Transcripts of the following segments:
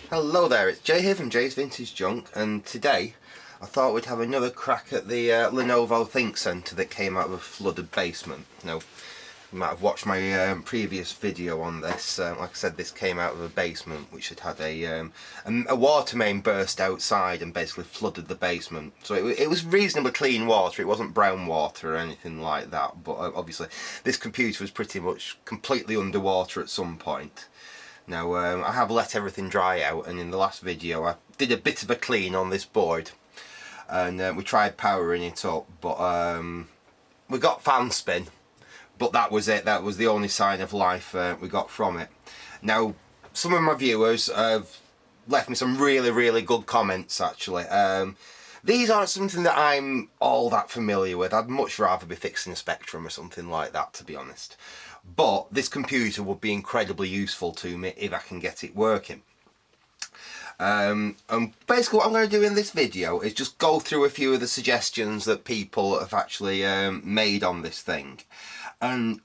Hello there, it's Jay here from Jay's Vintage Junk, and today I thought we'd have another crack at the Lenovo Thinkcentre that came out of a flooded basement. Now, you might have watched my previous video on this. Like I said, this came out of a basement which had had a water main burst outside and basically flooded the basement. So it was reasonably clean water, it wasn't brown water or anything like that, but obviously this computer was pretty much completely underwater at some point. Now I have let everything dry out, and in the last video I did a bit of a clean on this board, and we tried powering it up, but we got fan spin, but that was it. That was the only sign of life we got from it. Now, some of my viewers have left me some really good comments actually. These aren't something that I'm all that familiar with. I'd much rather be fixing a Spectrum or something like that, to be honest. But this computer would be incredibly useful to me if I can get it working. And basically what I'm going to do in this video is just go through a few of the suggestions that people have actually made on this thing. And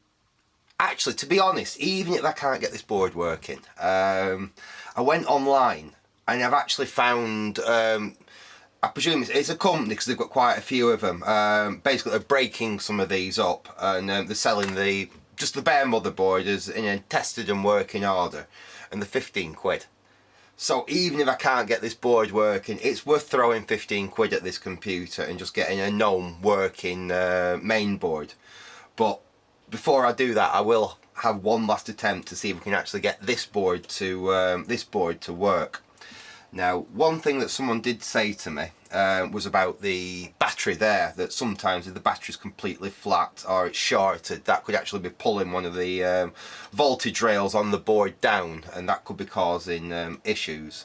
actually, to be honest, even if I can't get this board working, I went online and I've actually found, I presume it's a company because they've got quite a few of them. Basically they're breaking some of these up, and they're selling just the bare motherboard is in a tested and working order, and they're 15 quid. So even if I can't get this board working, it's worth throwing 15 quid at this computer and just getting a known working main board. But before I do that, I will have one last attempt to see if we can actually get this board to work. Now, one thing that someone did say to me was about the battery there, that sometimes if the battery's completely flat or it's shorted, that could actually be pulling one of the voltage rails on the board down, and that could be causing issues.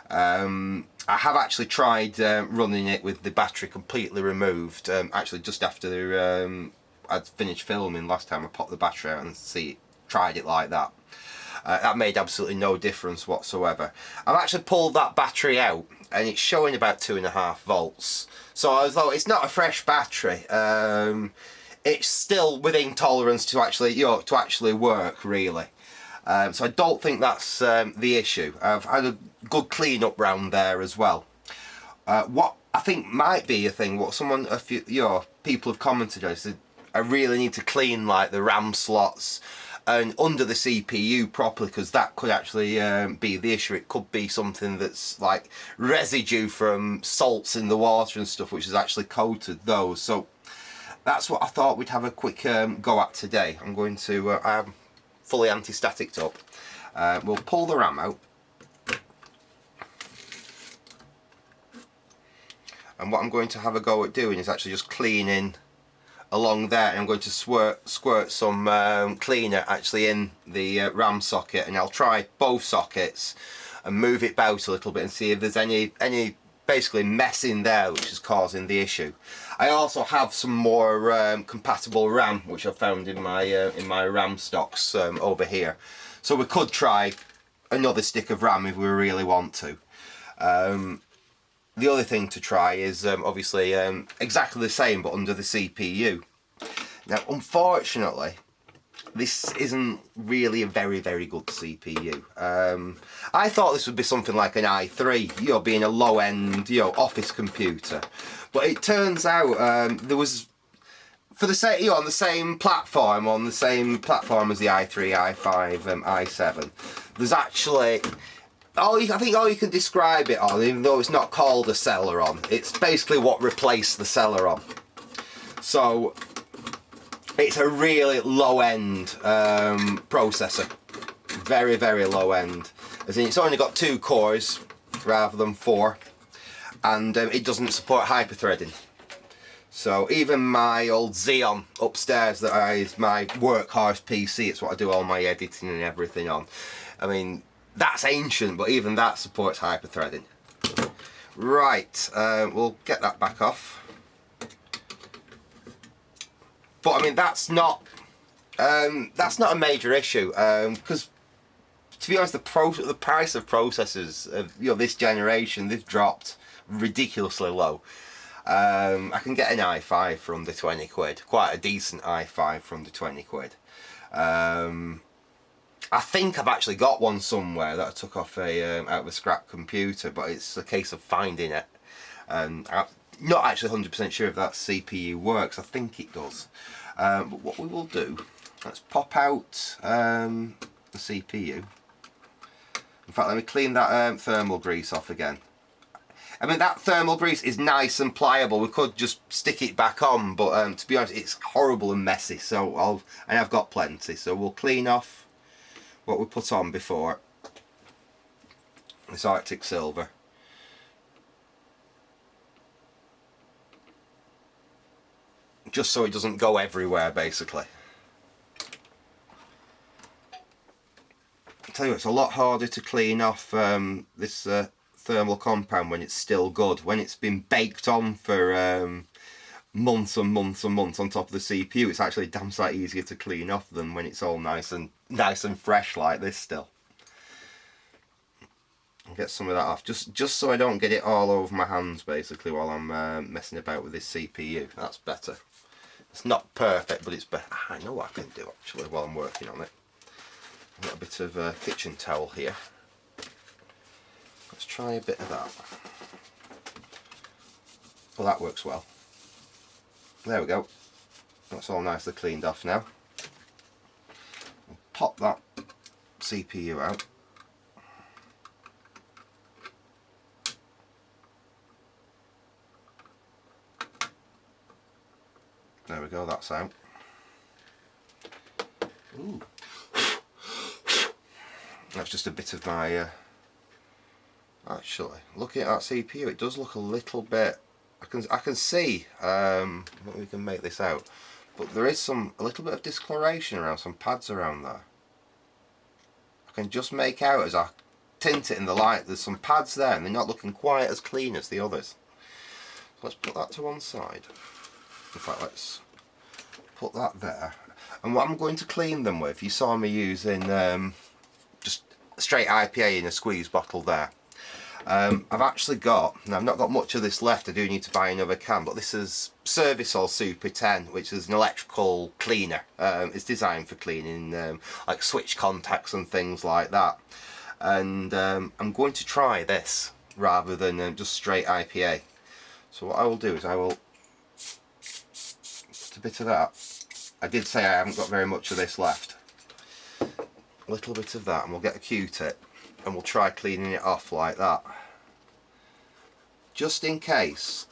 I have actually tried running it with the battery completely removed, actually just after I'd finished filming last time. I popped the battery out and tried it like that. That made absolutely no difference whatsoever. I've actually pulled that battery out and it's showing about 2.5 volts. So although it's not a fresh battery, it's still within tolerance to actually work really. So I don't think that's the issue. I've had a good clean up round there as well. What I think might be a thing, what a few people have commented on, is that I really need to clean like the RAM slots and under the CPU properly, because that could actually be the issue. It could be something that's like residue from salts in the water and stuff, which has actually coated those. So that's what I thought we'd have a quick go at today. I'm going to, I am fully anti-staticked up. We'll pull the RAM out. And what I'm going to have a go at doing is actually just cleaning along there, and I'm going to squirt some cleaner actually in the RAM socket, and I'll try both sockets and move it about a little bit and see if there's any basically mess in there which is causing the issue. I also have some more compatible RAM which I've found in my RAM stocks over here, so we could try another stick of RAM if we really want to. The other thing to try is obviously exactly the same but under the CPU. Now unfortunately this isn't really a very good CPU. I thought this would be something like an i3, being a low-end office computer, but it turns out there was, for the same on the same platform as the i3, i5, i7, there's actually I think all you can describe it on, even though it's not called a Celeron, it's basically what replaced the Celeron. So it's a really low-end processor, very low end. As in, it's only got 2 cores rather than 4, and it doesn't support hyperthreading. So even my old Xeon upstairs that is my workhorse PC, it's what I do all my editing and everything on. I mean, that's ancient, but even that supports hyperthreading. Right, we'll get that back off. But I mean, that's not a major issue, because to be honest, the price of processors of this generation, they've dropped ridiculously low. I can get an i5 for under 20 quid, quite a decent i5 for under 20 quid. I think I've actually got one somewhere that I took off out of a scrap computer, but it's a case of finding it. And I'm not actually 100% sure if that CPU works. I think it does. But what we will do, let's pop out the CPU. In fact, let me clean that thermal grease off again. I mean, that thermal grease is nice and pliable. We could just stick it back on, but to be honest, it's horrible and messy. So I've got plenty. So we'll clean off what we put on before. This Arctic Silver. Just so it doesn't go everywhere, basically. I tell you what, it's a lot harder to clean off this thermal compound when it's still good. When it's been baked on for months and months and months on top of the CPU, it's actually damn sight easier to clean off than when it's all nice and fresh like this still. I'll get some of that off, just so I don't get it all over my hands basically while I'm messing about with this CPU. That's better. It's not perfect, but it's better. I know what I can do actually while I'm working on it. I've got a bit of kitchen towel here. Let's try a bit of that. Well, that works well. There we go. That's all nicely cleaned off now. We'll pop that CPU out. There we go, that's out. Ooh. That's just a bit of my actually, looking at that CPU, it does look a little bit, I can see we can make this out, but there is a little bit of discoloration around some pads around there. I can just make out as I tint it in the light, there's some pads there and they're not looking quite as clean as the others. So let's put that to one side. In fact, let's put that there. And what I'm going to clean them with, you saw me using just straight IPA in a squeeze bottle there. I've actually got, now I've not got much of this left, I do need to buy another can, but this is Servicol Super 10, which is an electrical cleaner. It's designed for cleaning like switch contacts and things like that. And I'm going to try this rather than just straight IPA. So what I will do is I will put a bit of that. I did say I haven't got very much of this left. A little bit of that, and we'll get a Q-tip and we'll try cleaning it off like that. Just in case,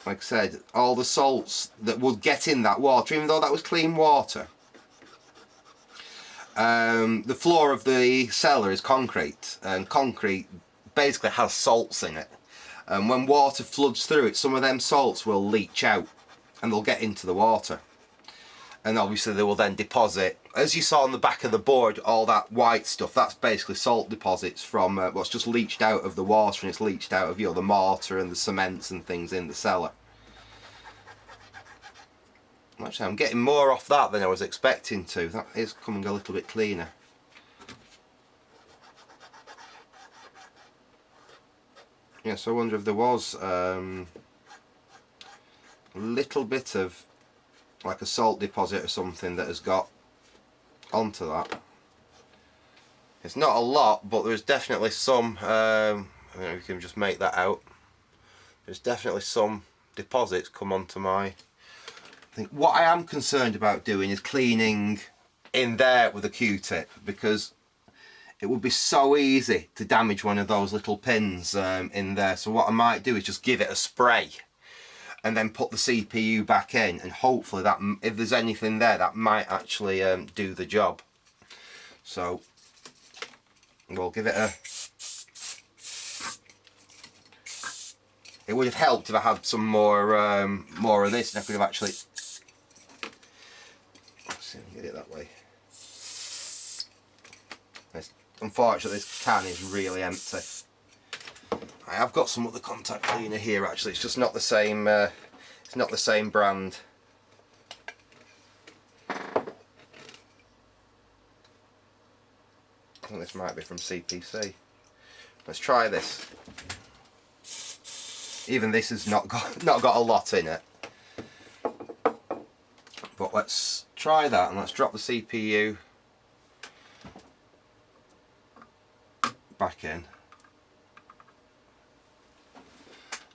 like I said, all the salts that would get in that water, even though that was clean water. The floor of the cellar is concrete, and concrete basically has salts in it. And when water floods through it, some of them salts will leach out and they'll get into the water. And obviously they will then deposit, as you saw on the back of the board, all that white stuff, that's basically salt deposits from what's just leached out of the water, and it's leached out of, you know, the mortar and the cements and things in the cellar. Actually, I'm getting more off that than I was expecting to. That is coming a little bit cleaner. Yeah, so I wonder if there was a little bit of like a salt deposit or something that has got onto that. It's not a lot, but there's definitely some, I don't know if you can just make that out. There's definitely some deposits come onto my thing. What I am concerned about doing is cleaning in there with a Q-tip, because it would be so easy to damage one of those little pins in there. So what I might do is just give it a spray and then put the CPU back in, and hopefully that, if there's anything there, that might actually do the job. So we'll give it a... It would have helped if I had some more of this, and I could have actually... Let's see if I can get it that way. Unfortunately, this can is really empty. I have got some other contact cleaner here actually, it's just not the same, it's not the same brand. I think this might be from CPC. Let's try this. Even this has not got a lot in it. But let's try that, and let's drop the CPU back in.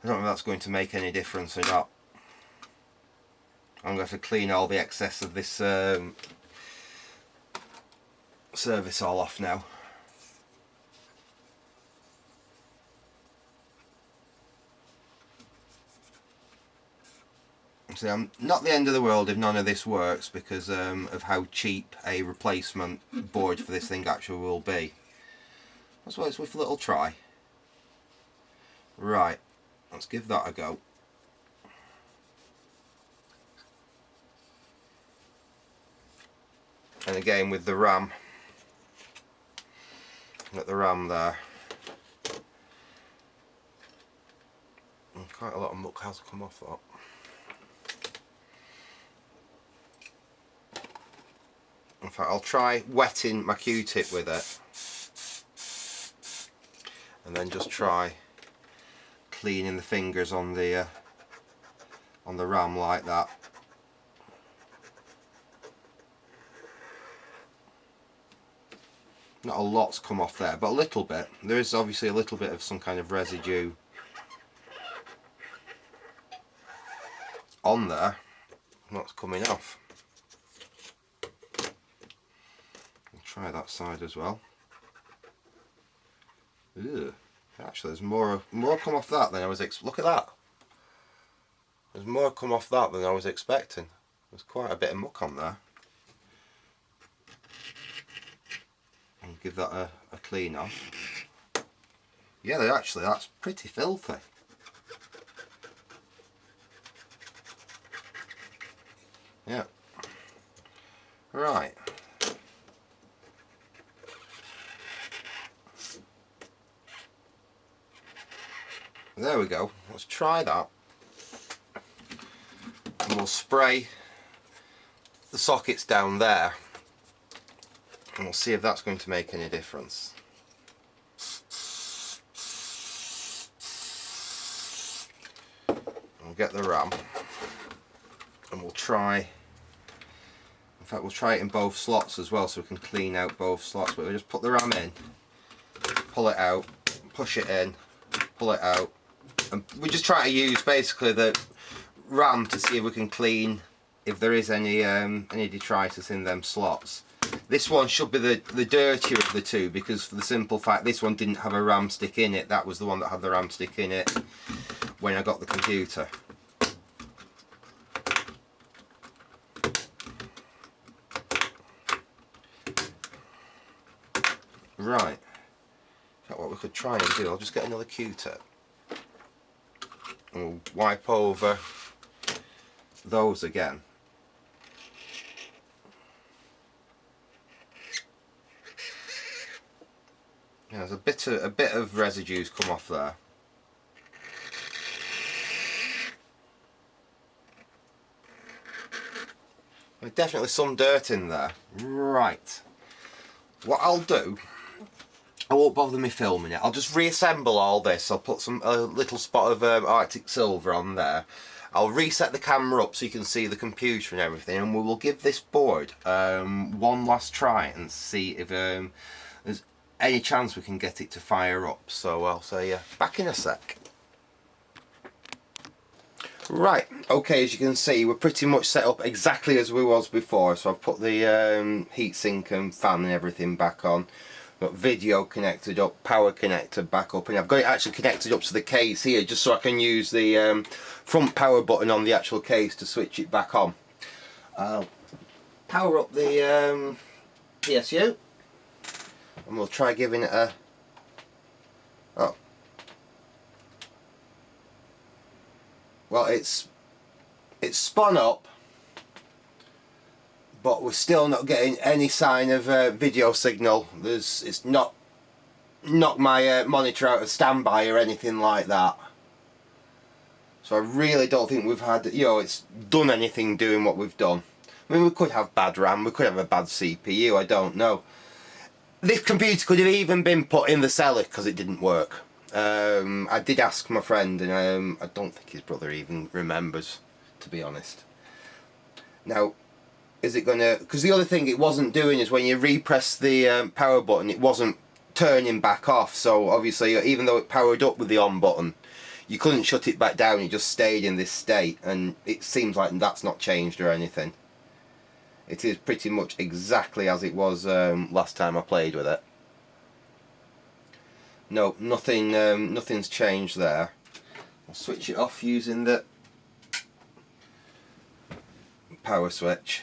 I don't know if that's going to make any difference or not. I'm going to have to clean all the excess of this service all off now. So I'm not the end of the world if none of this works, because of how cheap a replacement board for this thing actually will be. That's why it's worth a little try. Right, let's give that a go. And again with the RAM, got the RAM there. And quite a lot of muck has come off that. In fact, I'll try wetting my Q-tip with it, and then just try cleaning the fingers on the RAM like that. Not a lot's come off there, but a little bit. There is obviously a little bit of some kind of residue on there. That's coming off. Try that side as well. Ew. Actually, there's more come off that than I was look at that. There's more come off that than I was expecting. There's quite a bit of muck on there. I'll give that a clean off. Yeah, that's pretty filthy. Yeah. Right. There we go. Let's try that. And we'll spray the sockets down there. And we'll see if that's going to make any difference. We'll get the RAM. And we'll try... In fact, we'll try it in both slots as well, so we can clean out both slots. But we'll just put the RAM in, pull it out, push it in, pull it out. And we just try to use basically the RAM to see if we can clean if there is any detritus in them slots. This one should be the dirtier of the two, because for the simple fact this one didn't have a RAM stick in it. That was the one that had the RAM stick in it when I got the computer. Right. In fact, what we could try and do, I'll just get another Q-tip. We'll wipe over those again. Yeah, there's a bit of residues come off there. There's definitely some dirt in there. Right. What I'll do, I won't bother me filming it. I'll just reassemble all this. I'll put a little spot of Arctic silver on there. I'll reset the camera up so you can see the computer and everything, and we will give this board one last try and see if there's any chance we can get it to fire up. So I'll say back in a sec. Right, okay, as you can see we're pretty much set up exactly as we was before. So I've put the heatsink and fan and everything back on. Got video connected up, power connected back up, and I've got it actually connected up to the case here just so I can use the front power button on the actual case to switch it back on. I'll power up the PSU and we'll try giving it a... Oh. Well, it's spun up, but we're still not getting any sign of video signal. It's not knocked my monitor out of standby or anything like that. So I really don't think we've had, it's done anything doing what we've done. I mean, we could have bad RAM, we could have a bad CPU, I don't know. This computer could have even been put in the cellar because it didn't work. I did ask my friend, and I don't think his brother even remembers, to be honest. Now, is it gonna... Because the other thing it wasn't doing is when you repress the power button, it wasn't turning back off, so obviously even though it powered up with the on button, you couldn't shut it back down, it just stayed in this state, and it seems like that's not changed or anything. It is pretty much exactly as it was last time I played with it. No, nothing's changed there. I'll switch it off using the power switch.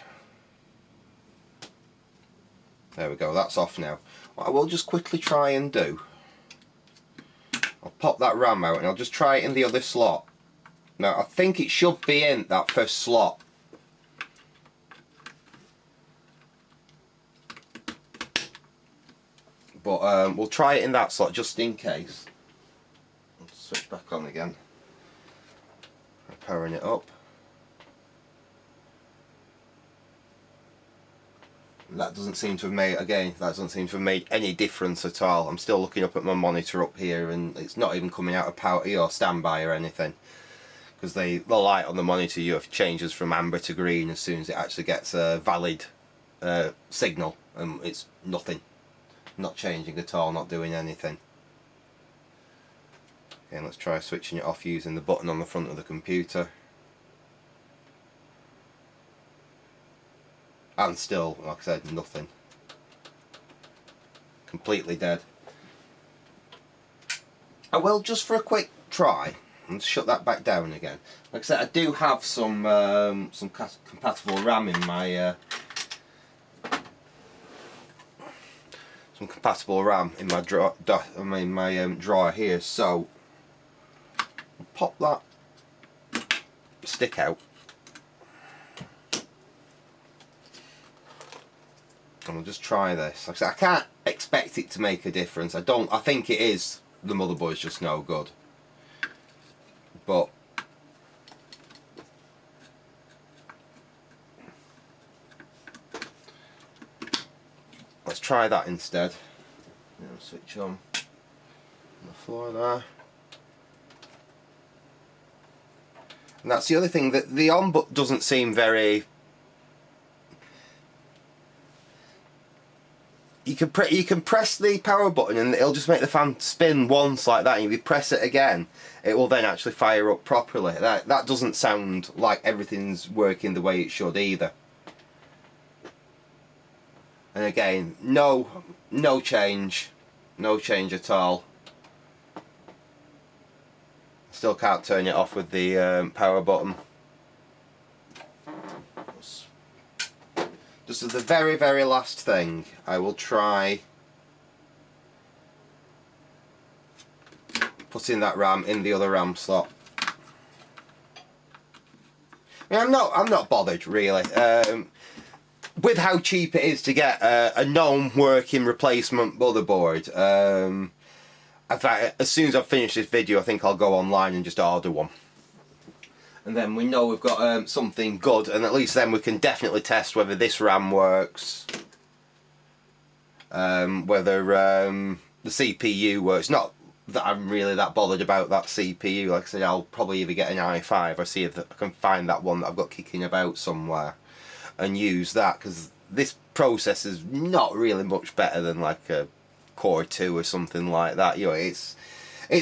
There we go, that's off now. What I will just quickly try and do, I'll pop that RAM out and I'll just try it in the other slot. Now I think it should be in that first slot. But we'll try it in that slot just in case. I'll switch back on again. Powering it up. That doesn't seem to have made, again, that doesn't seem to have made any difference at all. I'm still looking up at my monitor up here and it's not even coming out of power or standby or anything. Because the light on the monitor changes from amber to green as soon as it actually gets a valid signal, and it's nothing. Not changing at all, not doing anything. Okay, let's try switching it off using the button on the front of the computer. And still, like I said, nothing. Completely dead. I will, just for a quick try, and shut that back down again. Like I said, I do have some compatible RAM in my drawer here. So I'll pop that stick out. And we'll just try this. Like I said, I can't expect it to make a difference. I think it is, the motherboard's just no good. But let's try that instead. Switch on the floor there. And that's the other thing, that the on button doesn't seem very... You can press the power button and it'll just make the fan spin once like that, and if you press it again it will then actually fire up properly. That doesn't sound like everything's working the way it should either. And again, no change at all. Still can't turn it off with the power button. Just as the very last thing, I will try putting that RAM in the other RAM slot. I mean, I'm not bothered really. With how cheap it is to get a known working replacement motherboard. In fact, as soon as I've finished this video, I think I'll go online and just order one. And then we know we've got something good, and at least then we can definitely test whether this RAM works, whether the CPU works. Not that I'm really that bothered about that CPU. Like I said, I'll probably either get an i5 or see if I can find that one that I've got kicking about somewhere and use that, because this processor is not really much better than like a Core 2 or something like that. You know, it's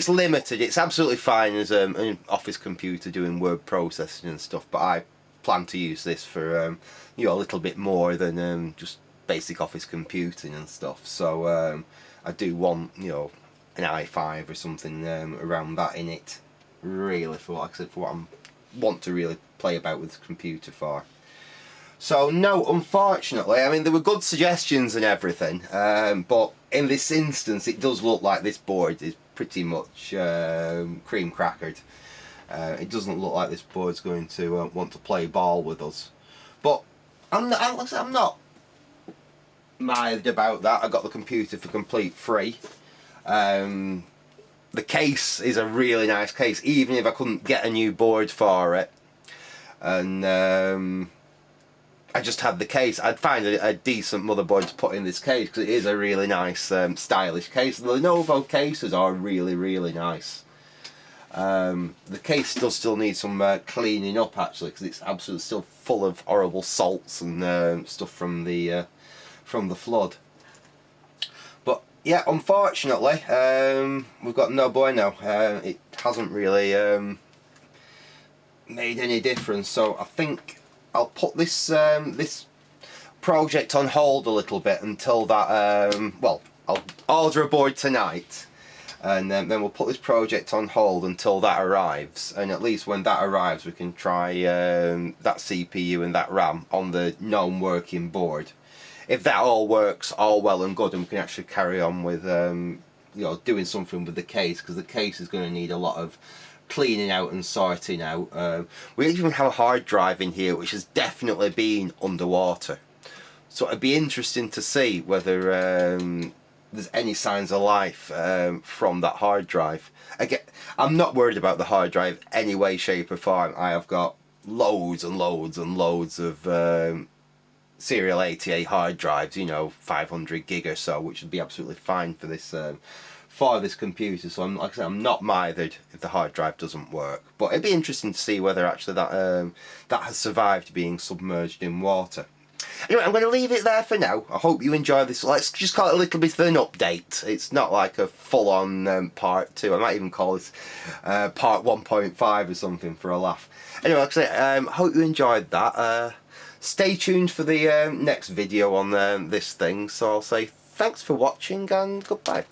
limited. It's absolutely fine as an office computer doing word processing and stuff, but I plan to use this for you know, a little bit more than just basic office computing and stuff. So I do want, you know, an i5 or something around that in it, really, for like I said, for what I want to really play about with the computer for. So no, unfortunately, I mean, there were good suggestions and everything, but in this instance it does look like this board is pretty much cream crackered. It doesn't look like this board's going to want to play ball with us. But I'm not mired about that. I got the computer for complete free. The case is a really nice case, even if I couldn't get a new board for it. And I just had the case. I'd find a decent motherboard to put in this case, because it is a really nice, stylish case. The Lenovo cases are really nice. The case does still need some cleaning up, actually, because it's absolutely still full of horrible salts and stuff from the flood. But yeah, unfortunately, we've got no bueno. It hasn't really made any difference, so I think I'll put this this project on hold a little bit until that, well, I'll order a board tonight, and then we'll put this project on hold until that arrives, and at least when that arrives we can try that CPU and that RAM on the known working board. If that all works all well and good, and we can actually carry on with you know, doing something with the case, because the case is going to need a lot of cleaning out and sorting out. We even have a hard drive in here which has definitely been underwater, so it'd be interesting to see whether there's any signs of life from that hard drive. Again, I'm not worried about the hard drive any way, shape or form. I have got loads and loads and loads of serial 88 hard drives, you know, 500 gig or so, which would be absolutely fine for this computer. So I'm, like I said, I'm not mithered if the hard drive doesn't work, but it'd be interesting to see whether actually that that has survived being submerged in water. Anyway, I'm going to leave it there for now. I hope you enjoy this. Let's just call it a little bit of an update. It's not like a full-on part 2. I might even call this part 1.5 or something for a laugh. Anyway, like I say, hope you enjoyed that. Stay tuned for the next video on this thing. So I'll say thanks for watching and goodbye.